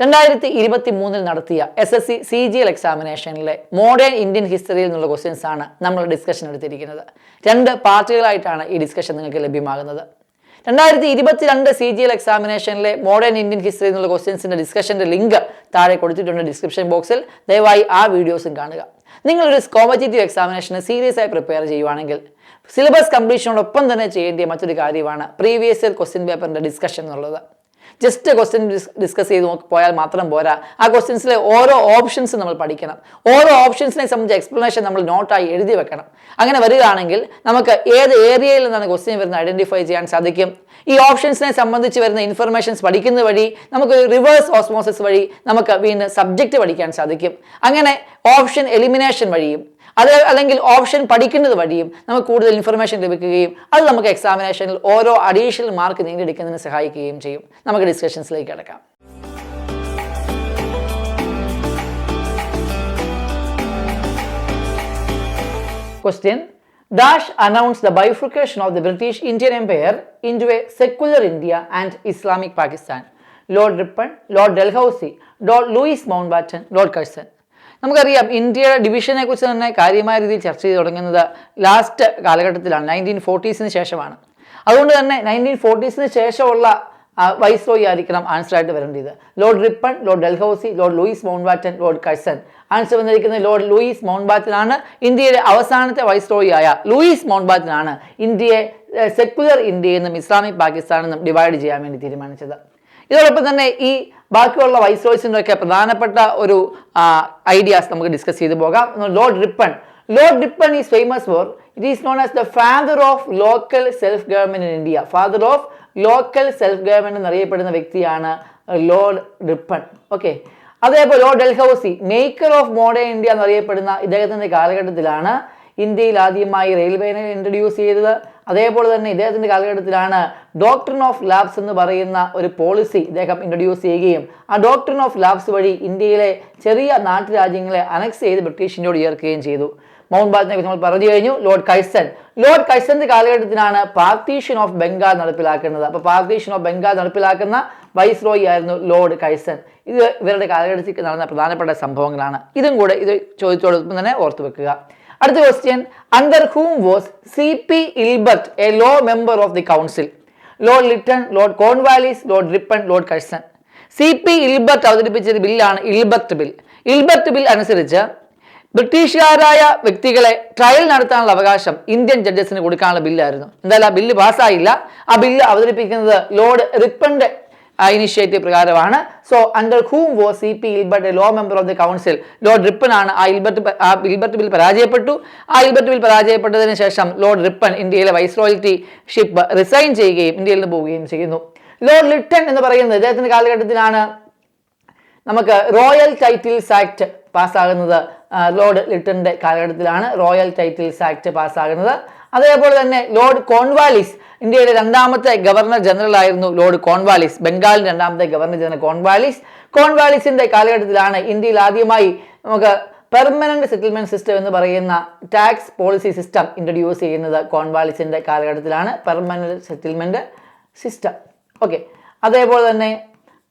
2023 നടത്തിയ SSC CGL എക്സാമിനേഷനിലെ modern Indian ഹിസ്റ്ററിയിൽ നിന്നുള്ള ക്വസ്റ്റ്യൻസ് ആണ് നമ്മൾ ഡിസ്കഷൻ എടുത്തിരിക്കുന്നത്. 2 പാർട്ടുകളായിട്ടാണ് ഈ ഡിസ്കഷൻ നിങ്ങൾക്ക് ലഭ്യമാകുന്നത്. 2022 CGL എക്സാമിനേഷനിലെ മോഡേൺ ഇന്ത്യൻ ഹിസ്റ്ററിയിൽ നിന്നുള്ള ക്വസ്റ്റ്യൻസിന്റെ ഡിസ്കഷന്റെ ലിങ്ക് താഴെ കൊടുത്തിട്ടുണ്ട് ഡിസ്ക്രിപ്ഷൻ ബോക്സിൽ. ദയവായി ആ വീഡിയോസും കാണുക. നിങ്ങളൊരു കോമ്പറ്റേറ്റീവ് എക്സാമിനേഷന് സീരിയസ് ആയി പ്രിപ്പയർ ചെയ്യുവാണെങ്കിൽ സിലബസ് കംപ്ലീഷനോടൊപ്പം തന്നെ ചെയ്യേണ്ട മറ്റൊരു കാര്യമാണ് പ്രീവിയസ് ഇയർ ക്വസ്റ്റ്യൻ പേപ്പറിന്റെ ഡിസ്കഷൻ എന്നുള്ളത്. ജസ്റ്റ് ക്വസ്റ്റ്യൻ ഡിസ്കസ് ചെയ്ത് പോയാൽ മാത്രം പോരാ, ആ ക്വസ്റ്റ്യൻസിലെ ഓരോ ഓപ്ഷൻസ് നമ്മൾ പഠിക്കണം. ഓരോ ഓപ്ഷൻസിനെ സംബന്ധിച്ച എക്സ്പ്ലനേഷൻ നമ്മൾ നോട്ടായി എഴുതി വെക്കണം. അങ്ങനെ വരികയാണെങ്കിൽ നമുക്ക് ഏത് ഏരിയയിൽ നിന്നാണ് ക്വസ്റ്റ്യൻ വരുന്നത് ഐഡന്റിഫൈ ചെയ്യാൻ സാധിക്കും. ഈ ഓപ്ഷൻസിനെ സംബന്ധിച്ച് വരുന്ന ഇൻഫർമേഷൻസ് പഠിക്കുന്ന വഴി നമുക്ക് റിവേഴ്സ് ഓസ്മോസിസ് വഴി നമുക്ക് വീണ്ടും സബ്ജക്റ്റ് പഠിക്കാൻ സാധിക്കും. അങ്ങനെ ഓപ്ഷൻ എലിമിനേഷൻ വഴിയും അല്ലെങ്കിൽ ഓപ്ഷൻ പഠിക്കുന്നത് വഴിയും നമുക്ക് കൂടുതൽ ഇൻഫർമേഷൻ ലഭിക്കുകയും അത് നമുക്ക് എക്സാമിനേഷനിൽ ഓരോ അഡീഷണൽ മാർക്ക് നേടിയെടുക്കുന്നതിന് സഹായിക്കുകയും ചെയ്യും. നമുക്ക് ഡിസ്കഷൻസിലേക്ക് കിടക്കാം. Question: Dash announced the bifurcation of the British Indian Empire into a secular India and Islamic Pakistan. Lord Ripon, Lord Dalhousie, Lord Louis Mountbatten, Lord Curzon. നമുക്കറിയാം ഇന്ത്യയുടെ ഡിവിഷനെ കുറിച്ച് തന്നെ കാര്യമായ രീതിയിൽ ചർച്ച ചെയ്ത് തുടങ്ങുന്നത് ലാസ്റ്റ് കാലഘട്ടത്തിലാണ്, 1940s ശേഷമാണ്. അതുകൊണ്ട് തന്നെ 1940s ശേഷമുള്ള വൈസ്രോയി ആയിരിക്കണം ആൻസർ ആയിട്ട് വരേണ്ടത്. Lord Ripon, Lord Dalhousie, Lord Louis Mountbatten, Lord Curzon. Answer വന്നിരിക്കുന്നത് ലോർഡ് ലൂയിസ് മൗണ്ട്ബാറ്റൻ ആണ്. ഇന്ത്യയുടെ അവസാനത്തെ വൈസ്രോയി ആയ ലൂയിസ് മൗണ്ട്ബാറ്റൻ ആണ് ഇന്ത്യയെ സെക്കുലർ ഇന്ത്യയെന്നും ഇസ്ലാമിക് പാകിസ്ഥാനെന്നും ഡിവൈഡ് ചെയ്യാൻ വേണ്ടി തീരുമാനിച്ചത്. ഇതോടൊപ്പം തന്നെ ഈ ബാക്കിയുള്ള വൈസ്രോയ്സിൻ്റെ ഒക്കെ പ്രധാനപ്പെട്ട ഒരു ഐഡിയാസ് നമുക്ക് ഡിസ്കസ് ചെയ്തു പോകാം. Lord Ripon. Lord Ripon is famous for it is known as the father of local self government in India. Father of local self government എന്നറിയപ്പെടുന്ന വ്യക്തിയാണ് ലോർഡ് റിപ്പൺ. ഓക്കെ. അതേപോലെ Lord Dalhousie maker of modern India എന്നറിയപ്പെടുന്ന ഇദ്ദേഹത്തിന്റെ കാലഘട്ടത്തിലാണ് ഇന്ത്യയിൽ ആദ്യമായി റെയിൽവേനെ introduce ചെയ്തത്. അതേപോലെ തന്നെ ഇദ്ദേഹത്തിന്റെ കാലഘട്ടത്തിലാണ് ഡോക്ട്രിൻ ഓഫ് ലാബ്സ് എന്ന് പറയുന്ന ഒരു പോളിസി ഇദ്ദേഹം ഇൻട്രൊഡ്യൂസ് ചെയ്യുകയും ആ ഡോക്ട്രിൻ ഓഫ് ലാബ്സ് വഴി ഇന്ത്യയിലെ ചെറിയ നാട്ടുരാജ്യങ്ങളെ അനക്സ് ചെയ്ത് ബ്രിട്ടീഷിനോട് ചേർക്കുകയും ചെയ്തു. മൗണ്ട് ബാറ്റനെ കുറിച്ച് നമ്മൾ പറഞ്ഞു കഴിഞ്ഞു. Lord Curzon. ലോർഡ് കഴ്സന്റെ കാലഘട്ടത്തിലാണ് പാർട്ടീഷൻ ഓഫ് ബംഗാൾ നടപ്പിലാക്കുന്നത്. അപ്പോൾ പാർട്ടീഷൻ ഓഫ് ബംഗാൾ നടപ്പിലാക്കുന്ന വൈസ്രോയി ആയിരുന്നു ലോർഡ് കഴ്സൺ. ഇത് ഇവരുടെ കാലഘട്ടത്തിൽ നടന്ന പ്രധാനപ്പെട്ട സംഭവങ്ങളാണ്. ഇതും കൂടെ ഇത് ചോദിച്ചോടൊപ്പം തന്നെ ഓർത്തു വെക്കുക. അടുത്ത question: under whom was CP Ilbert a law member of the council? Lord Lytton, Lord Cornwallis, Lord Ripon, Lord Curzon. CP Ilbert അവതരിപ്പിച്ച ബില്ലാണ് ഇൽബർട്ട് ബിൽ. ഇൽബർട്ട് ബിൽ അനുസരിച്ച് ബ്രിട്ടീഷുകാരായ വ്യക്തികളെ ട്രയൽ നടത്താനുള്ള അവകാശം ഇന്ത്യൻ ജഡ്ജസിന് കൊടുക്കാനുള്ള ബില്ലായിരുന്നു. എന്തായാലും ആ ബില്ല് പാസ്സായില്ല. ആ ബില്ല് അവതരിപ്പിക്കുന്നത് ലോർഡ് റിപ്പന്റെ ഇനിഷ്യേറ്റീവ് പ്രകാരമാണ്. So under whom was CP Ilbert a law member of the council? Lord Ripon ആണ്. ആ ഇൽബർട്ട് ബിൽ പരാജയപ്പെട്ടു. ആ ഇൽബർട്ട് ബിൽ പരാജയപ്പെട്ടതിന് ശേഷം ലോർഡ് റിപ്പൺ ഇന്ത്യയിലെ വൈസ്രോയൽറ്റി ഷിപ്പ് റിസൈൻ ചെയ്യുകയും ഇന്ത്യയിൽ നിന്ന് പോവുകയും ചെയ്യുന്നു. ലോർഡ് ലിറ്റൺ എന്ന് പറയുന്നത് ഇദ്ദേഹത്തിന്റെ കാലഘട്ടത്തിലാണ് നമുക്ക് റോയൽ ടൈറ്റിൽസ് ആക്ട് പാസ്സാകുന്നത്. ലോർഡ് ലിറ്റന്റെ കാലഘട്ടത്തിലാണ് റോയൽ ടൈറ്റിൽസ് ആക്ട് പാസ്സാകുന്നത്. അതേപോലെ തന്നെ ലോർഡ് കോൺവാലിസ് ഇന്ത്യയുടെ 2ാമത്തെ ഗവർണർ ജനറൽ ആയിരുന്നു. ലോർഡ് കോൺവാലിസ് ബംഗാളിന്റെ 2ാമത്തെ ഗവർണർ ജനറൽ കോൺവാലിസിന്റെ കാലഘട്ടത്തിലാണ് ഇന്ത്യയിൽ ആദ്യമായി നമുക്ക് പെർമനന്റ് സെറ്റിൽമെന്റ് സിസ്റ്റം എന്ന് പറയുന്ന ടാക്സ് പോളിസി സിസ്റ്റം ഇൻട്രൊഡ്യൂസ് ചെയ്യുന്നത്. കോൺവാലിസിന്റെ കാലഘട്ടത്തിലാണ് പെർമനന്റ് സെറ്റിൽമെന്റ് സിസ്റ്റം. ഓക്കെ. അതേപോലെ തന്നെ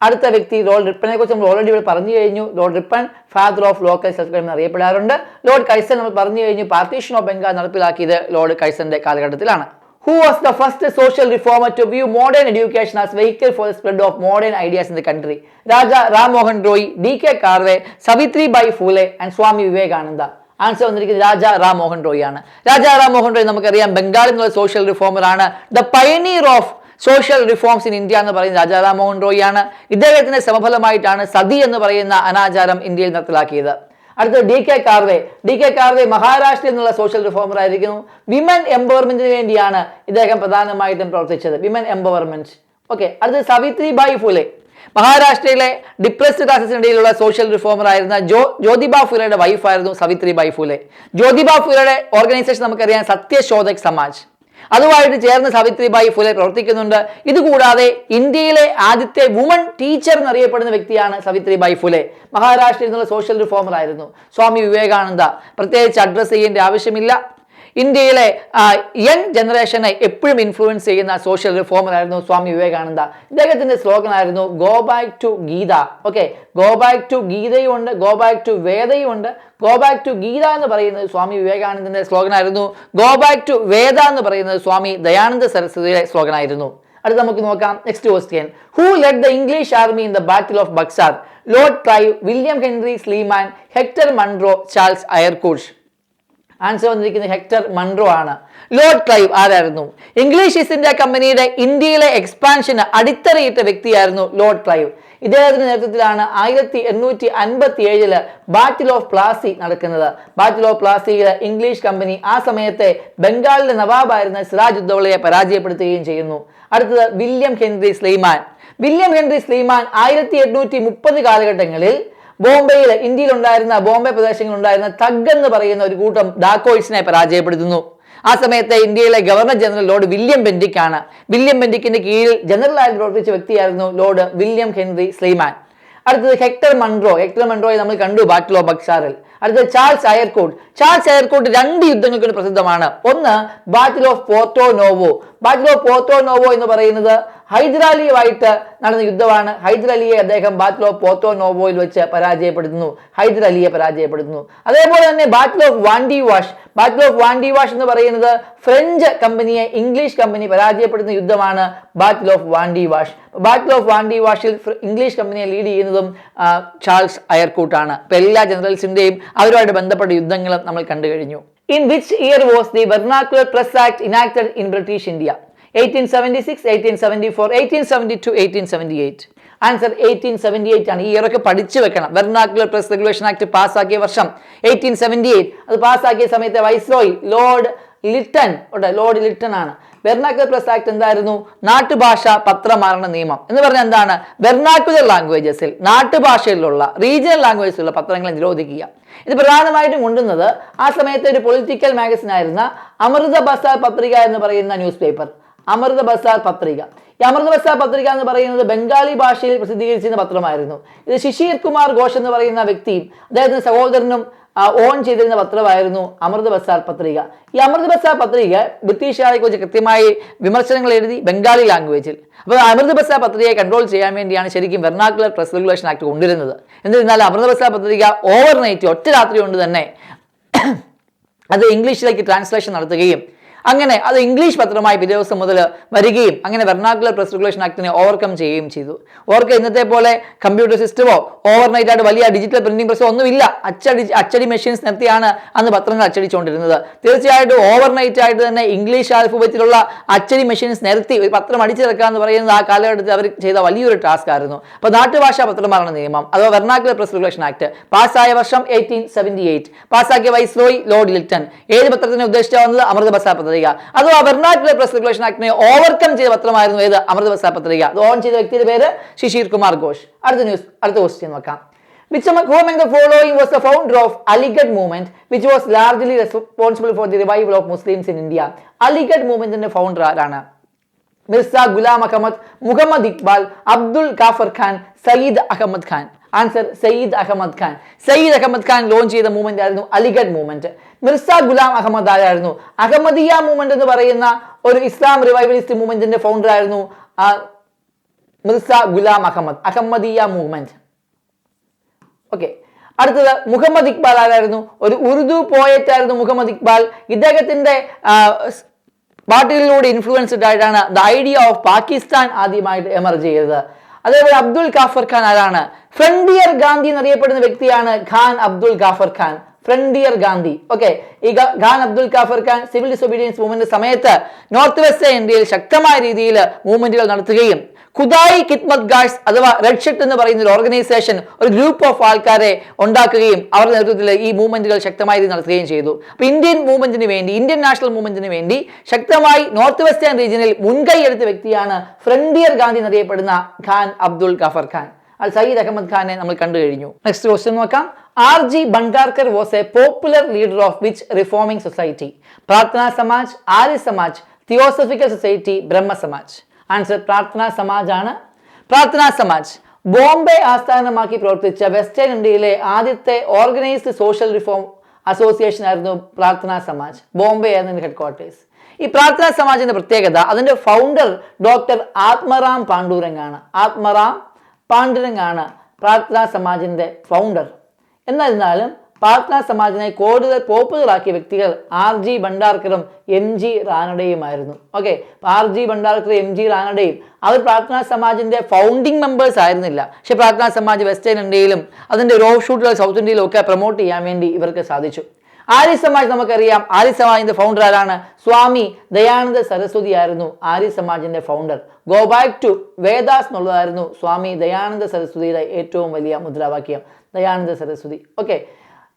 അടുത്ത വ്യക്തി ലോർഡ് റിപ്പനെ കുറിച്ച് നമ്മൾ ഓൾറെഡി ഇവിടെ പറഞ്ഞു കഴിഞ്ഞു. Lord Ripon father of local self government അറിയപ്പെടാറുണ്ട്. ലോർഡ് കഴ്സൺ നമ്മൾ പറഞ്ഞു കഴിഞ്ഞു. പാർട്ടീഷൻ ഓഫ് ബംഗാൾ നടപ്പിലാക്കിയത് ലോർഡ് കഴ്സന്റെ കാലഘട്ടത്തിലാണ്. Who was the first social reformer to view modern education as vehicle for the spread of modern ideas in the country? Raja Ram Mohan Roy, D.K. Karve, Savitribai Phule and Swami Vivekananda. Answer വന്നിരിക്കുന്നത് രാജ റാം മോഹൻ റോയ് ആണ്. രാജ റാം മോഹൻ റോയ് നമുക്കറിയാം ബംഗാളിൽ നിന്നുള്ള social reformer ആണ്. The pioneer of social reforms in India എന്ന് പറയുന്ന രാജാ റാം മോഹൻ റോയ് ആണ്. ഇദ്ദേഹത്തിന്റെ സമഫലമായിട്ടാണ് സതി എന്ന് പറയുന്ന അനാചാരം ഇന്ത്യയിൽ നടപ്പിലാക്കിയത്. അടുത്തത് DK കാർവേ. DK കാർവേ മഹാരാഷ്ട്രയിൽ നിന്നുള്ള സോഷ്യൽ റിഫോമർ ആയിരിക്കുന്നു. വിമൻ എംപവർമെന്റിന് വേണ്ടിയാണ് ഇദ്ദേഹം പ്രധാനമായിട്ടും പ്രവർത്തിച്ചത്. Women empowerment. ഓക്കെ. അടുത്തത് സവിത്രിബായി ഫുലെ. മഹാരാഷ്ട്രയിലെ ഡിപ്രസ്ഡ് ക്ലാസസിനിടയിലുള്ള സോഷ്യൽ റിഫോമർ ആയിരുന്ന ജ്യോതിബ ഫുലെയുടെ വൈഫായിരുന്നു സവിത്രിബായി ഫുലെ. ജ്യോതിബ ഫുലെയുടെ ഓർഗനൈസേഷൻ നമുക്കറിയാം സത്യശോധക് സമാജ്. അതുമായിട്ട് ചേർന്ന് സാവിത്രിബായി ഫുലെ പ്രവർത്തിക്കുന്നുണ്ട്. ഇതുകൂടാതെ ഇന്ത്യയിലെ ആദ്യത്തെ വുമൺ ടീച്ചർ എന്നറിയപ്പെടുന്ന വ്യക്തിയാണ് സാവിത്രിബായി ഫുലെ. മഹാരാഷ്ട്രയിൽ നിന്നുള്ള സോഷ്യൽ റിഫോമർ ആയിരുന്നു. സ്വാമി വിവേകാനന്ദ പ്രത്യേകിച്ച് അഡ്രസ് ചെയ്യേണ്ട ആവശ്യമില്ല. ഇന്ത്യയിലെ യങ് ജനറേഷനെ എപ്പോഴും ഇൻഫ്ലുവൻസ് ചെയ്യുന്ന സോഷ്യൽ റിഫോമറായിരുന്നു സ്വാമി വിവേകാനന്ദ. ഇദ്ദേഹത്തിന്റെ സ്ലോഗൻ ആയിരുന്നു go back to Gita. Okay, go back to ഗീതയും ഉണ്ട്, ഗോ ബാക്ക് ടു വേദയും ഉണ്ട്. ഗോ ബാക്ക് ടു ഗീത എന്ന് പറയുന്നത് സ്വാമി വിവേകാനന്ദന്റെ സ്ലോഗൻ ആയിരുന്നു. ഗോ ബാക്ക് ടു വേദ എന്ന് പറയുന്നത് സ്വാമി ദയാനന്ദ സരസ്വതിയുടെ സ്ലോഗൻ ആയിരുന്നു. അടുത്ത നമുക്ക് നോക്കാം. Next question. Who led the English army in the battle of Buxar? Lord Clive, William Henry Sleeman, Hector Munro, Charles Eyre Coote. Answer വന്നിരിക്കുന്നത് ഹെക്ടർ മൺറോ ആണ്. ലോർഡ് ക്ലൈവ് ആരായിരുന്നു? ഇംഗ്ലീഷ് ഈസ്റ്റ് ഇന്ത്യ കമ്പനിയുടെ ഇന്ത്യയിലെ എക്സ്പാൻഷന് അടിത്തറയിട്ട വ്യക്തിയായിരുന്നു ലോർഡ് ക്ലൈവ്. ഇദ്ദേഹത്തിന്റെ നേതൃത്വത്തിലാണ് 1857 ബാറ്റിൽ ഓഫ് പ്ലാസി നടക്കുന്നത്. Battle of പ്ലാസിയിൽ English company ആ സമയത്തെ ബംഗാളിലെ നവാബായിരുന്ന സിറാജ് ഉദ്ദൗളയെ പരാജയപ്പെടുത്തുകയും ചെയ്യുന്നു. അടുത്തത് വില്യം ഹെൻറി സ്ലീമാൻ. വില്യം ഹെൻറി സ്ലീമാൻ 1830 കാലഘട്ടങ്ങളിൽ ബോംബെയിൽ ഇന്ത്യയിൽ ഉണ്ടായിരുന്ന ബോംബെ പ്രദേശങ്ങളിൽ ഉണ്ടായിരുന്ന തഗ് എന്ന് പറയുന്ന ഒരു കൂട്ടം ഡാക്കോയിസിനെ പരാജയപ്പെടുത്തുന്നു. ആ സമയത്ത് ഇന്ത്യയിലെ governor general Lord William Bentinck ആണ്. വില്യം ബെന്റിക്കിന്റെ കീഴിൽ ജനറലായിട്ട് പ്രവർത്തിച്ച വ്യക്തിയായിരുന്നു ലോർഡ് വില്യം ഹെൻറി സ്ലീമാൻ. അടുത്തത് ഹെക്ടർ മൺറോ. ഹെക്ടർ മൺറോയെ നമ്മൾ കണ്ടു ബാറ്റിൽ ഓഫ് ബക്സാറിൽ. അടുത്തത് ചാൾസ് അയർകൂട്ട്. ചാൾസ് അയർകൂട്ട് 2 യുദ്ധങ്ങൾക്ക് പ്രസിദ്ധമാണ്. ഒന്ന് battle of Porto novo. Battle of Porto novo എന്ന് പറയുന്നത് ഹൈദരാലിയുമായിട്ട് നടന്ന യുദ്ധമാണ്. ഹൈദരാലിയെ അദ്ദേഹം ബാറ്റിൽ ഓഫ് പോർട്ടോ നോവോയിൽ വെച്ച് പരാജയപ്പെടുത്തുന്നു. ഹൈദരാലിയെ പരാജയപ്പെടുത്തുന്നു. അതേപോലെ തന്നെ battle of Wandiwash. Battle of Wandiwash എന്ന് പറയുന്നത് ഫ്രഞ്ച് കമ്പനിയെ ഇംഗ്ലീഷ് കമ്പനി പരാജയപ്പെടുത്തുന്ന യുദ്ധമാണ് battle of Wandiwash. Battle of വാൻഡി വാഷിൽ ഇംഗ്ലീഷ് കമ്പനിയെ ലീഡ് ചെയ്യുന്നതും ചാൾസ് അയർകൂട്ടാണ്. ഇപ്പൊ എല്ലാ ജനറൽസിന്റെയും അവരുമായിട്ട് ബന്ധപ്പെട്ട യുദ്ധങ്ങളും നമ്മൾ കണ്ടു കഴിഞ്ഞു. In which year was the vernacular press act enacted in British India? 1876, 1874, 1872, 1878. Answer 1878 ആണ്. ഈ ഇയറൊക്കെ പഠിച്ചു വെക്കണം. വെർനാക്കുലർ പ്രസ് റെഗുലേഷൻ ആക്ട് പാസ്സാക്കിയ വർഷം 1878. അത് പാസ്സാക്കിയ സമയത്തെ വൈസ്രോയി ലോർഡ് ലിട്ടൺ ആണ്. വെർനാക്കുലർ പ്രസ് ആക്ട് എന്തായിരുന്നു? നാട്ടുഭാഷ പത്രമാരണ നിയമം എന്ന് പറഞ്ഞാൽ എന്താണ്? വെർനാക്കുലർ ലാംഗ്വേജസിൽ, നാട്ടുഭാഷയിലുള്ള റീജിയണൽ ലാംഗ്വേജസിലുള്ള പത്രങ്ങളെ നിരോധിക്കുക. ഇത് പ്രധാനമായിട്ടും കൊണ്ടുവന്നത് ആ സമയത്തെ ഒരു പൊളിറ്റിക്കൽ മാഗസിൻ ആയിരുന്ന അമൃത ബസാർ പത്രിക എന്ന് പറയുന്ന ന്യൂസ് പേപ്പർ. അമൃത ബസാർ പത്രിക. ഈ അമൃത ബസാർ പത്രിക എന്ന് പറയുന്നത് ബംഗാളി ഭാഷയിൽ പ്രസിദ്ധീകരിച്ചിരുന്ന പത്രമായിരുന്നു. ഇത് ശിശിർ കുമാർ ഘോഷ് എന്ന് പറയുന്ന വ്യക്തിയും അദ്ദേഹത്തിന്റെ സഹോദരനും ഓൺ ചെയ്തിരുന്ന പത്രമായിരുന്നു അമൃത ബസാർ പത്രിക. ഈ അമൃത ബസാർ പത്രിക ബ്രിട്ടീഷുകാരെ കുറിച്ച് കൃത്യമായി വിമർശനങ്ങൾ എഴുതി ബംഗാളി ലാംഗ്വേജിൽ. അപ്പോൾ അമൃത ബസാർ പത്രികയെ കൺട്രോൾ ചെയ്യാൻ വേണ്ടിയാണ് ശരിക്കും വെർനാക്കുലർ പ്രസ് റെഗുലേഷൻ ആക്ട് കൊണ്ടുവരുന്നത്. എന്നിരുന്നാൽ അമൃത ബസാർ പത്രിക ഓവർനൈറ്റ് ഒറ്റ രാത്രി കൊണ്ട് തന്നെ അത് ഇംഗ്ലീഷിലേക്ക് ട്രാൻസ്ലേഷൻ നടത്തുകയും അങ്ങനെ അത് ഇംഗ്ലീഷ് പത്രമായി പിറ്റേ ദിവസം മുതൽ വരികയും അങ്ങനെ വെർനാക്കുലർ പ്രസ് റെഗുലേഷൻ ആക്ടിനെ ഓവർകം ചെയ്യുകയും ചെയ്തു. ഇന്നത്തെ പോലെ കമ്പ്യൂട്ടർ സിസ്റ്റമോ ഓവർനൈറ്റ് ആയിട്ട് വലിയ ഡിജിറ്റൽ പ്രിന്റിംഗ് പ്രസ്സോ ഒന്നുമില്ല. അച്ചടി മെഷീൻസ് നിർത്തിയാണ് അന്ന് പത്രങ്ങൾ അച്ചടിച്ചുകൊണ്ടിരുന്നത്. തീർച്ചയായിട്ടും ഓവർനൈറ്റ് ആയിട്ട് തന്നെ ഇംഗ്ലീഷ് ആൽഫബറ്റിലുള്ള അച്ചടി മെഷീൻസ് നിരത്തി ഒരു പത്രം അടിച്ചിറക്കുക എന്ന് പറയുന്നത് ആ കാലഘട്ടത്തിൽ അവർ ചെയ്ത വലിയൊരു ടാസ്ക് ആയിരുന്നു. അപ്പോൾ നാട്ടുഭാഷാ പത്രമാരണ നിയമം അഥവാ വെർനാക്കുലർ പ്രസ് റെഗുലേഷൻ ആക്ട് പാസ്സായ വർഷം 1878. പാസ്സാക്കിയ വൈസ്രോയി ലോർഡ് ലിട്ടൺ. ഏത് പത്രത്തിനെ ഉദ്ദേശിച്ച വന്നത്? അമൃത ബസാർ പത്രിക. അഥവാ വെർനാക്കുലർ പ്രസ് റെഗുലേഷൻ ആക്ടിനെ ഓവർകം ചെയ്ത പത്രമായിരുന്നു ഏത്? അമൃത ബസാർ പത്രിക. അത് ഓൺ ചെയ്ത വ്യക്തിയുടെ പേര് ശിശിർ കുമാർ ഘോഷ്. അടുത്ത ക്വസ്റ്റ്യൻ നോക്കാം. Which among the following was the founder of Aligarh movement, which was largely responsible for the revival of Muslims in India? Aligarh movement founder ആരാണ്? മിർസ ഗുലാം അഹമ്മദ്, മുഹമ്മദ് ഇക്ബാൽ, അബ്ദുൽ ഗാഫർ ഖാൻ, സയ്യിദ് അഹമ്മദ് ഖാൻ. ആൻസർ സയ്യിദ് അഹമ്മദ് ഖാൻ. സയ്യിദ് അഹമ്മദ് ഖാൻ ലോഞ്ച് ചെയ്ത മൂവ്മെന്റ് ആയിരുന്നു അലിഗഡ് മൂവ്മെന്റ്. മിർസ ഗുലാം അഹമ്മദ് ആരായിരുന്നു? അഹമ്മദിയ മൂവ്മെന്റ് എന്ന് പറയുന്ന ഒരു ഇസ്ലാം റിവൈവലിസ്റ്റ് മൂവ്മെന്റിന്റെ ഫൗണ്ടർ ആയിരുന്നു Mirza Ghulam Ahmed. Ahmadiyya movement. Okay. അടുത്തത് മുഹമ്മദ് ഇക്ബാൽ ആരായിരുന്നു? ഒരു ഉറുദു പോയറ്റ് ആയിരുന്നു മുഹമ്മദ് ഇക്ബാൽ. ഇദ്ദേഹത്തിന്റെ പാർട്ടികളിലൂടെ ഇൻഫ്ലുവൻസ്ഡ് ആയിട്ടാണ് ദ ഐഡിയ ഓഫ് പാകിസ്ഥാൻ ആദ്യമായിട്ട് എമർജ് ചെയ്തത്. അതേപോലെ അബ്ദുൽ ഗാഫർ ഖാൻ ആരാണ്? ഫ്രണ്ടിയർ ഗാന്ധി എന്നറിയപ്പെടുന്ന വ്യക്തിയാണ് ഖാൻ അബ്ദുൽ ഗാഫർ ഖാൻ. ഫ്രണ്ടിയർ ഗാന്ധി. ഓക്കെ. ഈ Khan Abdul Ghaffar Khan civil disobedience movement സമയത്ത് നോർത്ത് വെസ്റ്റ് ഇന്ത്യയിൽ ശക്തമായ രീതിയിൽ മൂവ്മെന്റുകൾ നടത്തുകയും ഖുദായി ഖിദ്മത് ഗാർഡ്സ് അഥവാ റെഡ് ഷർട്ട് എന്ന് പറയുന്ന ഒരു ഓർഗനൈസേഷൻ, ഒരു ഗ്രൂപ്പ് ഓഫ് ആൾക്കാരെ ഉണ്ടാക്കുകയും അവരുടെ നേതൃത്വത്തിൽ ഈ മൂവ്മെന്റുകൾ ശക്തമായി നടത്തുകയും ചെയ്തു. അപ്പോൾ ഇന്ത്യൻ മൂവ്മെന്റിന് വേണ്ടി, ഇന്ത്യൻ നാഷണൽ മൂവ്മെന്റിന് വേണ്ടി ശക്തമായി നോർത്ത് വെസ്റ്റേൺ റീജിയനിൽ മുൻകൈ എടുത്ത വ്യക്തിയാണ് ഫ്രണ്ടിയർ ഗാന്ധി എന്നറിയപ്പെടുന്ന ഖാൻ അബ്ദുൽ ഗാഫർ ഖാൻ. സയ്യിദ് അഹമ്മദ് ഖാനെ നമ്മൾ കണ്ടു കഴിഞ്ഞു. നെക്സ്റ്റ് ക്വസ്റ്റ്യൻ നോക്കാം. R.G. Bangarkar was a popular leader of which reforming society? പ്രാർത്ഥനാ സമാജ്, ആര്യ സമാജ്, തിയോസഫിക്കൽ സൊസൈറ്റി, ബ്രഹ്മ സമാജ്. ആൻസർ പ്രാർത്ഥനാ സമാജ് ആണ്. പ്രാർത്ഥനാ സമാജ് ബോംബെ ആസ്ഥാനമാക്കി പ്രവർത്തിച്ച വെസ്റ്റേൺ ഇന്ത്യയിലെ ആദ്യത്തെ ഓർഗനൈസ്ഡ് സോഷ്യൽ റിഫോം അസോസിയേഷൻ ആയിരുന്നു പ്രാർത്ഥനാ സമാജ്. ബോംബെ ആയിരുന്നു ഹെഡ് ക്വാർട്ടേഴ്സ്. ഈ പ്രാർത്ഥനാ സമാജിന്റെ പ്രത്യേകത, അതിന്റെ ഫൗണ്ടർ ഡോക്ടർ ആത്മറാം പാണ്ഡുരംഗാണ്. ആത്മറാം പാണ്ഡുരംഗാണ് പ്രാർത്ഥനാ സമാജിന്റെ ഫൗണ്ടർ. എന്നിരുന്നാലും പ്രാർത്ഥനാ സമാജിനെ കൂടുതൽ പോപ്പുലർ ആക്കിയ വ്യക്തികൾ RG ഭണ്ഡാർക്കറും MG റാനഡയുമായിരുന്നു. ഓക്കെ, RG ഭണ്ഡാർക്കറും MG റാനഡയും അവർ പ്രാർത്ഥനാ സമാജിന്റെ ഫൗണ്ടിങ് മെമ്പേഴ്സ് ആയിരുന്നില്ല. പക്ഷെ പ്രാർത്ഥനാ സമാജ് വെസ്റ്റേൺ ഇന്ത്യയിലും അതിന്റെ ഒരു ഓഫ് ഷൂട്ടുകൾ സൗത്ത് ഇന്ത്യയിലും ഒക്കെ പ്രൊമോട്ട് ചെയ്യാൻ വേണ്ടി ഇവർക്ക് സാധിച്ചു. ആര്യ സമാജ് നമുക്കറിയാം. ആര്യ സമാജിന്റെ ഫൗണ്ടർ ആരാണ്? സ്വാമി ദയാനന്ദ സരസ്വതി ആയിരുന്നു ആര്യ സമാജിന്റെ founder. Go back to Vedas എന്നുള്ളതായിരുന്നു സ്വാമി ദയാനന്ദ സരസ്വതിയുടെ ഏറ്റവും വലിയ മുദ്രാവാക്യം. Dayananda Saraswati. Okay,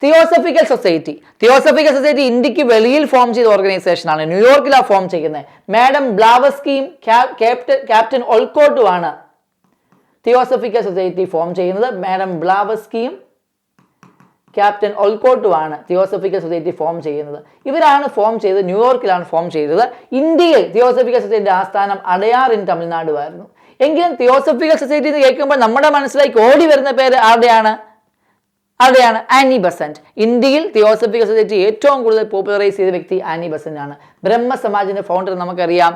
theosophical society. Theosophical society ഇന്ത്യക്ക് വെളിയിൽ ഫോം ചെയ്ത ഓർഗനൈസേഷൻ ആണ്. ന്യൂയോർക്കിലാണ് ഫോം ചെയ്യുന്നത്. മാഡം ബ്ലാവസ്കിയും ക്യാപ്റ്റൻ ഒൾക്കോട്ടുമാണ് തിയോസഫിക്കൽ സൊസൈറ്റി ഫോം ചെയ്യുന്നത്. മാഡം ബ്ലാവസ്കിയും ക്യാപ്റ്റൻ ഒൾക്കോട്ടുമാണ് തിയോസഫിക്കൽ സൊസൈറ്റി ഫോം ചെയ്യുന്നത്. ഇവരാണ് ഫോം ചെയ്തത്, ന്യൂയോർക്കിലാണ് ഫോം ചെയ്തത്. ഇന്ത്യയിൽ തിയോസഫിക്കൽ സൊസൈറ്റിയുടെ ആസ്ഥാനം അടയാർ ഇൻ തമിഴ്നാടുമായിരുന്നു. എങ്കിലും തിയോസഫിക്കൽ സൊസൈറ്റി എന്ന് കേൾക്കുമ്പോൾ നമ്മുടെ മനസ്സിലേക്ക് ഓടി വരുന്ന പേര് ആരുടെയാണ്? Annie Besant. ഇന്ത്യയിൽ തിയോസഫിക്കൽ സൊസൈറ്റി ഏറ്റവും കൂടുതൽ പോപ്പുലറൈസ് ചെയ്ത വ്യക്തി ആനി ബസന്റ് ആണ്. ബ്രഹ്മസമാജിന്റെ ഫൗണ്ടർ നമുക്കറിയാം